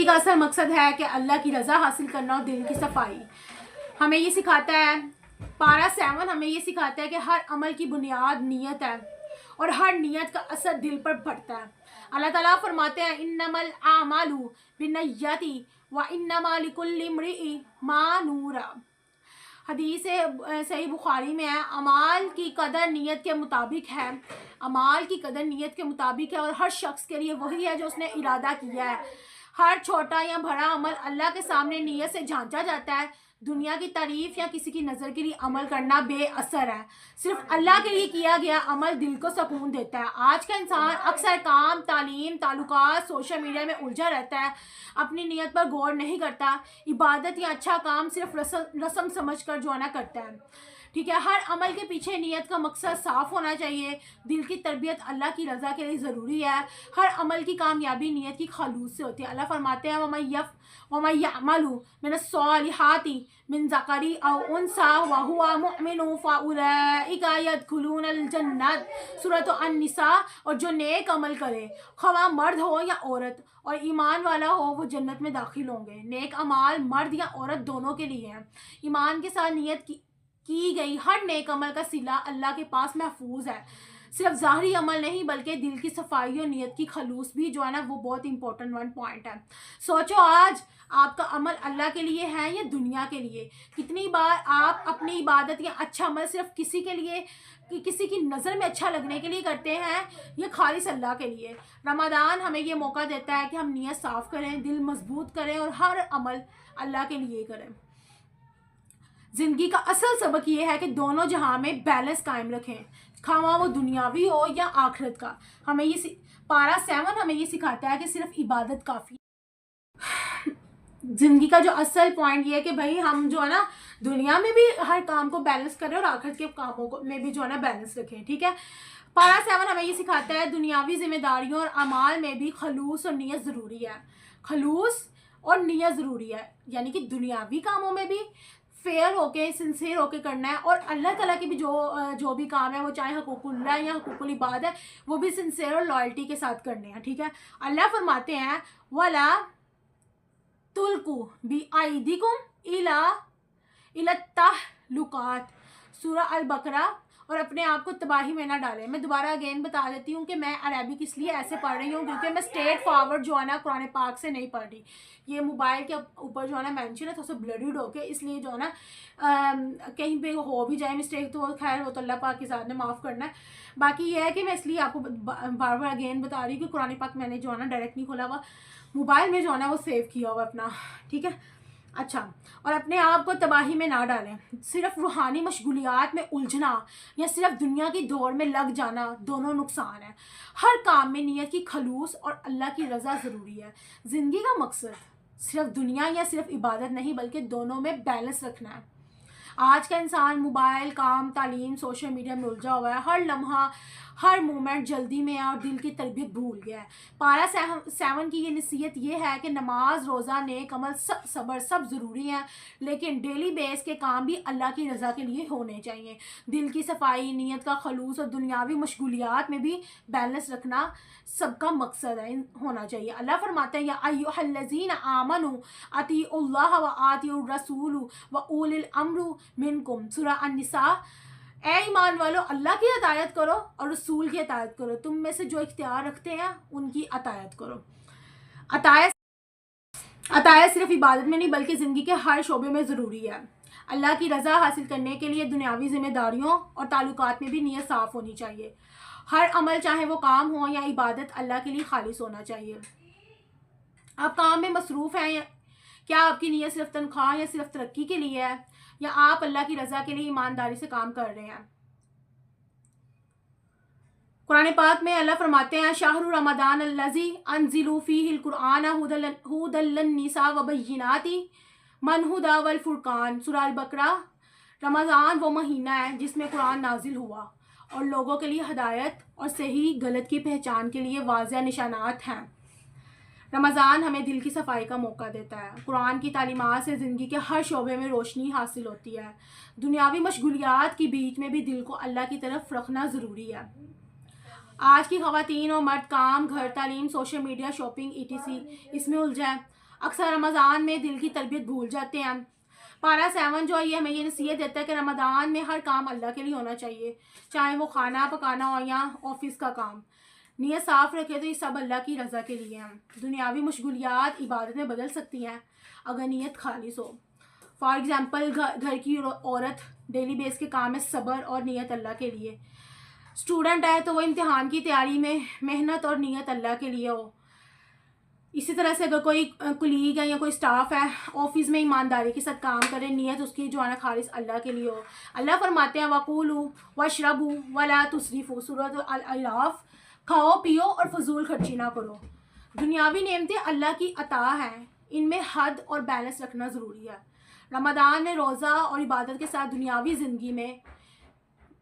کا اصل مقصد ہے کہ اللہ کی رضا حاصل کرنا اور دل کی صفائی. ہمیں یہ سکھاتا ہے پارہ 7 ہمیں یہ سکھاتا ہے کہ ہر عمل کی بنیاد نیت ہے اور ہر نیت کا اثر دل پر پڑتا ہے. اللہ تعالیٰ فرماتے ہیں انما الاعمال بالنیات وانما لکل امرئ ما نوی. حدیث صحیح بخاری میں ہے اعمال کی قدر نیت کے مطابق ہے. اعمال کی قدر نیت کے مطابق ہے اور ہر شخص کے لیے وہی ہے جو اس نے ارادہ کیا ہے. ہر چھوٹا یا بڑا عمل اللہ کے سامنے نیت سے جانچا جاتا ہے. دنیا کی تعریف یا کسی کی نظر کے لیے عمل کرنا بے اثر ہے. صرف اللہ کے لیے کیا گیا عمل دل کو سکون دیتا ہے. آج کا انسان اکثر کام، تعلیم، تعلقات، سوشل میڈیا میں الجھا رہتا ہے، اپنی نیت پر غور نہیں کرتا. عبادت یا اچھا کام صرف رسم سمجھ کر جو نہ کرتا ہے. ٹھیک ہے، ہر عمل کے پیچھے نیت کا مقصد صاف ہونا چاہیے. دل کی تربیت اللہ کی رضا کے لیے ضروری ہے. ہر عمل کی کامیابی نیت کی خلوص سے ہوتی ہے. اللہ فرماتے ہیں وَمَن يَعْمَلُ مِنَ الصَّالِحَاتِ مِن ذَكَرٍ أَوْ أُنثَىٰ وَهُوَ مُؤْمِنٌ فَأُولَٰئِكَ يَدْخُلُونَ الْجَنَّةَ سورۃ النساء. اور جو نیک عمل کرے خواہ مرد ہو یا عورت اور ایمان والا ہو وہ جنت میں داخل ہوں گے. نیک اعمال مرد یا عورت دونوں کے لیے ہیں. ایمان کے ساتھ نیت کی گئی ہر نیک عمل کا صلہ اللہ کے پاس محفوظ ہے. صرف ظاہری عمل نہیں بلکہ دل کی صفائی اور نیت کی خلوص بھی جو ہے نا وہ بہت امپورٹنٹ پوائنٹ ہے. سوچو آج آپ کا عمل اللہ کے لیے ہے یا دنیا کے لیے؟ کتنی بار آپ اپنی عبادت یا اچھا عمل صرف کسی کے لیے، کسی کی نظر میں اچھا لگنے کے لیے کرتے ہیں یا خالص اللہ کے لیے؟ رمضان ہمیں یہ موقع دیتا ہے کہ ہم نیت صاف کریں، دل مضبوط کریں اور ہر عمل اللہ کے لیے کریں. زندگی کا اصل سبق یہ ہے کہ دونوں جہاں میں بیلنس قائم رکھیں، خواہ وہ دنیاوی ہو یا آخرت کا. ہمیں یہ پارہ 7 ہمیں یہ سکھاتا ہے کہ صرف عبادت کافی. زندگی کا جو اصل پوائنٹ یہ ہے کہ بھائی ہم جو ہے نا دنیا میں بھی ہر کام کو بیلنس کریں اور آخرت کے کاموں کو میں بھی جو ہے نا بیلنس رکھیں. ٹھیک ہے، پارہ 7 ہمیں یہ سکھاتا ہے دنیاوی ذمہ داریوں اور اعمال میں بھی خلوص اور نیت ضروری ہے. خلوص اور نیت ضروری ہے، یعنی کہ دنیاوی کاموں میں بھی فیئر ہو کے، سنسیئر ہو کے کرنا ہے، اور اللہ تعالیٰ کے بھی جو بھی کام ہے وہ چاہے حقوق اللہ یا حقوق العباد ہے وہ بھی سنسیئر اور لائلٹی کے ساتھ کرنے ہیں. ٹھیک ہے، اللہ فرماتے ہیں وَلَا تُلْقُوا بِأَيْدِيكُمْ إِلَى التَّهْلُكَاتِ سورہ البقرہ. اور اپنے آپ کو تباہی میں نہ ڈالیں. میں دوبارہ اگین بتا دیتی ہوں کہ میں عربک اس لیے ایسے پڑھ رہی ہوں کیونکہ میں اسٹریٹ فارورڈ جو ہے نا قرآن پاک سے نہیں پڑھ رہی. یہ موبائل کے اوپر جو ہے نا مینشن ہے تو اسے بلڈڈ ہو کے اس لیے جو ہے نا کہیں پہ ہو بھی جائے مسٹیک تو خیر وہ تو اللہ پاک کے ذات نے معاف کرنا ہے. باقی یہ ہے کہ میں اس لیے آپ کو بار بار اگین بتا رہی ہوں کہ قرآن پاک میں نے جو ہے نا ڈائریکٹ نہیں کھولا ہوا، موبائل میں جو ہے نا وہ سیو کیا ہوا اپنا. ٹھیک ہے، اچھا، اور اپنے آپ کو تباہی میں نہ ڈالیں. صرف روحانی مشغولیات میں الجھنا یا صرف دنیا کی دوڑ میں لگ جانا دونوں نقصان ہے. ہر کام میں نیت کی خلوص اور اللہ کی رضا ضروری ہے. زندگی کا مقصد صرف دنیا یا صرف عبادت نہیں بلکہ دونوں میں بیلنس رکھنا ہے. آج کا انسان موبائل، کام، تعلیم، سوشل میڈیا میں الجھا ہوا ہے. ہر لمحہ، ہر مومنٹ جلدی میں ہے اور دل کی تربیت بھول گیا ہے. پارہ 7 کی یہ نصیحت یہ ہے کہ نماز، روزہ، نیک عمل، صبر سب ضروری ہیں لیکن ڈیلی بیس کے کام بھی اللہ کی رضا کے لیے ہونے چاہیے. دل کی صفائی، نیت کا خلوص اور دنیاوی مشغولیات میں بھی بیلنس رکھنا سب کا مقصد ہے ہونا چاہیے. اللہ فرماتے ہیں یا ایھا الذین آمنوا اطیعوا اللہ واطیعوا الرسول واولی الامر منکم سورہ النساء. اے ایمان والو، اللہ کی اطاعت کرو اور رسول کی اطاعت کرو. تم میں سے جو اختیار رکھتے ہیں ان کی اطاعت کرو. اطاعت صرف عبادت میں نہیں بلکہ زندگی کے ہر شعبے میں ضروری ہے. اللہ کی رضا حاصل کرنے کے لیے دنیاوی ذمہ داریوں اور تعلقات میں بھی نیت صاف ہونی چاہیے. ہر عمل چاہے وہ کام ہو یا عبادت اللہ کے لیے خالص ہونا چاہیے. آپ کام میں مصروف ہیں، کیا آپ کی نیت صرف تنخواہ یا صرف ترقی کے لیے ہے یا آپ اللہ کی رضا کے لیے ایمانداری سے کام کر رہے ہیں؟ قرآن پاک میں اللہ فرماتے ہیں شہر رمضان الذی انزل فیہ القرآن ھدی للنساء وبینات من الھدی والفرقان سورہ البقرہ. رمضان وہ مہینہ ہے جس میں قرآن نازل ہوا اور لوگوں کے لیے ہدایت اور صحیح غلط کی پہچان کے لیے واضح نشانات ہیں. رمضان ہمیں دل کی صفائی کا موقع دیتا ہے. قرآن کی تعلیمات سے زندگی کے ہر شعبے میں روشنی حاصل ہوتی ہے. دنیاوی مشغولیات کے بیچ میں بھی دل کو اللہ کی طرف رکھنا ضروری ہے. آج کی خواتین اور مرد کام، گھر، تعلیم، سوشل میڈیا، شاپنگ etc اس میں الجھا ہے. اکثر رمضان میں دل کی تربیت بھول جاتے ہیں. پارہ 7 جو ہے یہ ہمیں یہ نصیحت دیتا ہے کہ رمضان میں ہر کام اللہ کے لیے ہونا چاہیے, چاہے وہ کھانا پکانا ہو یا آفس کا کام. نیت صاف رکھے تو یہ سب اللہ کی رضا کے لیے ہیں. دنیاوی مشغولیات عبادت میں بدل سکتی ہیں اگر نیت خالص ہو. فار ایگزامپل گھر کی عورت ڈیلی بیس کے کام میں صبر اور نیت اللہ کے لیے. اسٹوڈنٹ ہے تو وہ امتحان کی تیاری میں محنت اور نیت اللہ کے لیے ہو. اسی طرح سے اگر کوئی کلیگ ہے یا کوئی اسٹاف ہے آفس میں ایمانداری کے ساتھ کام کرے, نیت اس کی جو ہے نا خالص اللہ کے لیے ہو. اللہ فرماتے ہیں وَقُولُوا وَاشْرَبُوا وَلَا تُسْرِفُوا, سورۃ الاعراف. کھاؤ پیو اور فضول خرچی نہ کرو. دنیاوی نعمتیں اللہ کی عطا ہیں, ان میں حد اور بیلنس رکھنا ضروری ہے. رمضان میں روزہ اور عبادت کے ساتھ دنیاوی زندگی میں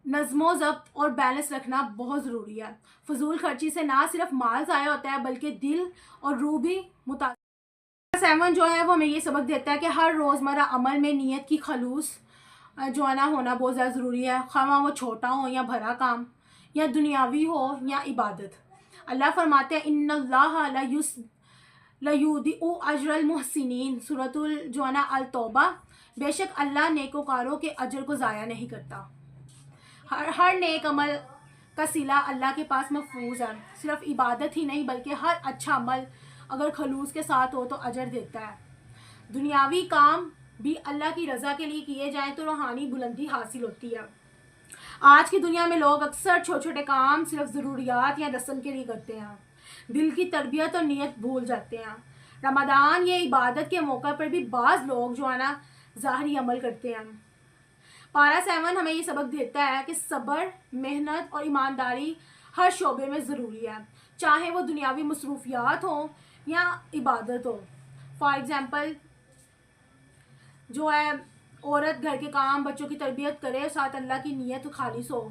نظم و ضبط اور بیلنس رکھنا بہت ضروری ہے. فضول خرچی سے نہ صرف مال ضائع ہوتا ہے بلکہ دل اور روح بھی متاثر. 7 جو ہے وہ ہمیں یہ سبق دیتا ہے کہ ہر روزمرہ عمل میں نیت کی خلوص جو ہے نا ہونا بہت زیادہ ضروری ہے, خواہ وہ چھوٹا ہو یا بڑا کام یا دنیاوی ہو یا عبادت. اللہ فرماتے ہیں ان اللہ لیضیع اجر المحسنین, سورۃ جو ہے نا التوبہ. بے شک اللہ نیکوکاروں کے اجر کو ضائع نہیں کرتا. ہر نیک عمل کا صلہ اللہ کے پاس محفوظ ہے. صرف عبادت ہی نہیں بلکہ ہر اچھا عمل اگر خلوص کے ساتھ ہو تو اجر دیتا ہے. دنیاوی کام بھی اللہ کی رضا کے لیے کیے جائیں تو روحانی بلندی حاصل ہوتی ہے. آج کی دنیا میں لوگ اکثر چھوٹے چھوٹے کام صرف ضروریات یا رسم کے لیے کرتے ہیں, دل کی تربیت اور نیت بھول جاتے ہیں. رمضان یہ عبادت کے موقع پر بھی بعض لوگ جو ہے نا ظاہری عمل کرتے ہیں. پارہ 7 ہمیں یہ سبق دیتا ہے کہ صبر, محنت اور ایمانداری ہر شعبے میں ضروری ہے, چاہے وہ دنیاوی مصروفیات ہوں یا عبادت ہو. فار ایگزامپل جو ہے عورت گھر کے کام بچوں کی تربیت کرے, ساتھ اللہ کی نیت خالص ہو.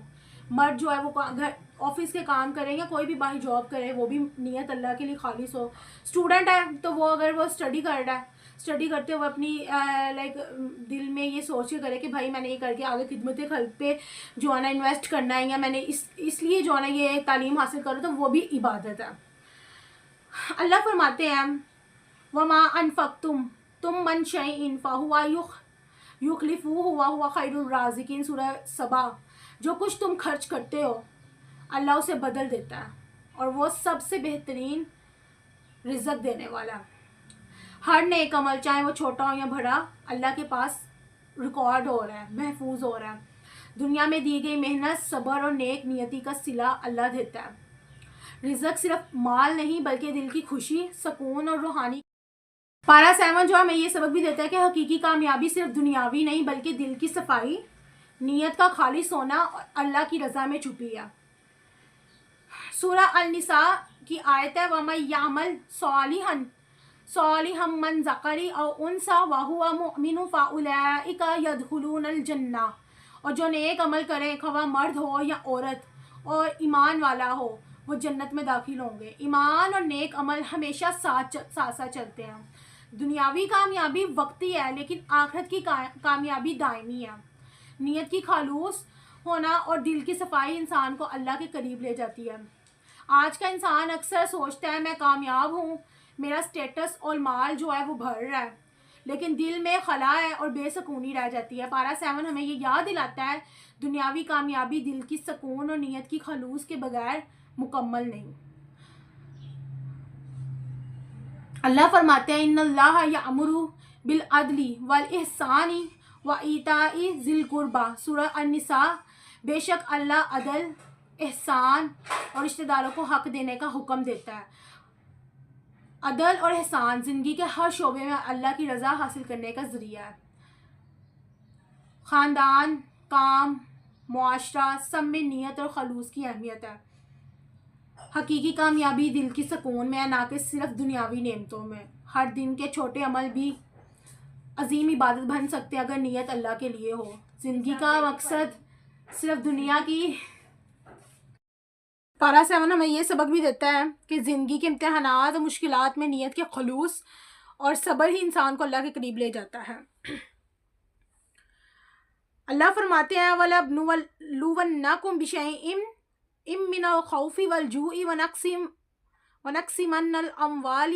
مرد جو ہے وہ گھر آفس کے کام کرے یا کوئی بھی باہر جاب کرے وہ بھی نیت اللہ کے لیے خالص ہو. اسٹوڈنٹ ہے تو وہ اگر وہ اسٹڈی کر رہا ہے, اسٹڈی کرتے ہوئے اپنی لائک دل میں یہ سوچ کے کرے کہ بھائی میں نے یہ کر کے آگے خدمت خلق پہ جو ہے نا انویسٹ کرنا ہے یا میں نے اس لیے جو ہے نا یہ تعلیم حاصل کروں, تو وہ بھی عبادت ہے. اللہ فرماتے ہیں وَمَا أَنفَقْتُمْ مِنْ شَيْءٍ فَهُوَ يُخْلِفُهُ وَهُوَ خَيْرُ الرَّازِقِينَ, سورہ سبا. جو کچھ تم خرچ کرتے ہو اللہ اسے بدل دیتا ہے اور وہ سب سے بہترین رزق دینے والا. ہر نیک عمل چاہے وہ چھوٹا ہو یا بڑا اللہ کے پاس ریکارڈ ہو رہا ہے, محفوظ ہو رہا ہے. دنیا میں دی گئی محنت, صبر اور نیک نیتی کا صلہ اللہ دیتا ہے. رزق صرف مال نہیں بلکہ دل کی خوشی, سکون اور روحانی. پارہ 7 جو ہمیں یہ سبق بھی دیتا ہے کہ حقیقی کامیابی صرف دنیاوی نہیں بلکہ دل کی صفائی, نیت کا خالص ہونا اور اللہ کی رضا میں چھپی ہے. سورہ النساء کی آیت ہے وَمَن يَعْمَلْ صَالِحًا مِّن ذَكَرٍ أَوْ أُنثىٰ وَهُوَ مُؤْمِنٌ فَأُولَٰئِكَ يَدْخُلُونَ الْجَنَّةَ, اور جو نیک عمل کرے خواہ مرد ہو یا عورت اور ایمان والا ہو وہ جنت میں داخل ہوں گے. ایمان اور نیک عمل ہمیشہ ساتھ ساتھ چلتے ہیں. دنیاوی کامیابی وقتی ہے لیکن آخرت کی کامیابی دائمی ہے. نیت کی خالوص ہونا اور دل کی صفائی انسان کو اللہ کے قریب لے جاتی ہے. آج کا انسان اکثر سوچتا ہے میں کامیاب ہوں, میرا سٹیٹس اور مال جو ہے وہ بڑھ رہا ہے, لیکن دل میں خلا ہے اور بے سکونی رہ جاتی ہے. پارہ 7 ہمیں یہ یاد دلاتا ہے دنیاوی کامیابی دل کی سکون اور نیت کی خلوص کے بغیر مکمل نہیں. اللہ فرماتے ہیں ان اللہ یأمر بالعدل والاحسان وایتاء ذی القربی, سورہ النساء. بے شک اللہ عدل, احسان اور رشتہ داروں کو حق دینے کا حکم دیتا ہے. عدل اور احسان زندگی کے ہر شعبے میں اللہ کی رضا حاصل کرنے کا ذریعہ ہے. خاندان, کام, معاشرہ سب میں نیت اور خلوص کی اہمیت ہے. حقیقی کامیابی دل کی سکون میں ہے, نہ کہ صرف دنیاوی نعمتوں میں. ہر دن کے چھوٹے عمل بھی عظیم عبادت بن سکتے ہیں اگر نیت اللہ کے لیے ہو. زندگی کا مقصد صرف دنیا کی. پارہ 7 ہمیں یہ سبق بھی دیتا ہے کہ زندگی کے امتحانات اور مشکلات میں نیت کے خلوص اور صبر ہی انسان کو اللہ کے قریب لے جاتا ہے. اللہ فرماتے ہیں وَلَنَبْلُوَنَّكُمْ بِشَيْءٍ مِّنَ الْخَوْفِ وَالْجُوعِ وَنَقْصٍ مِّنَ الْأَمْوَالِ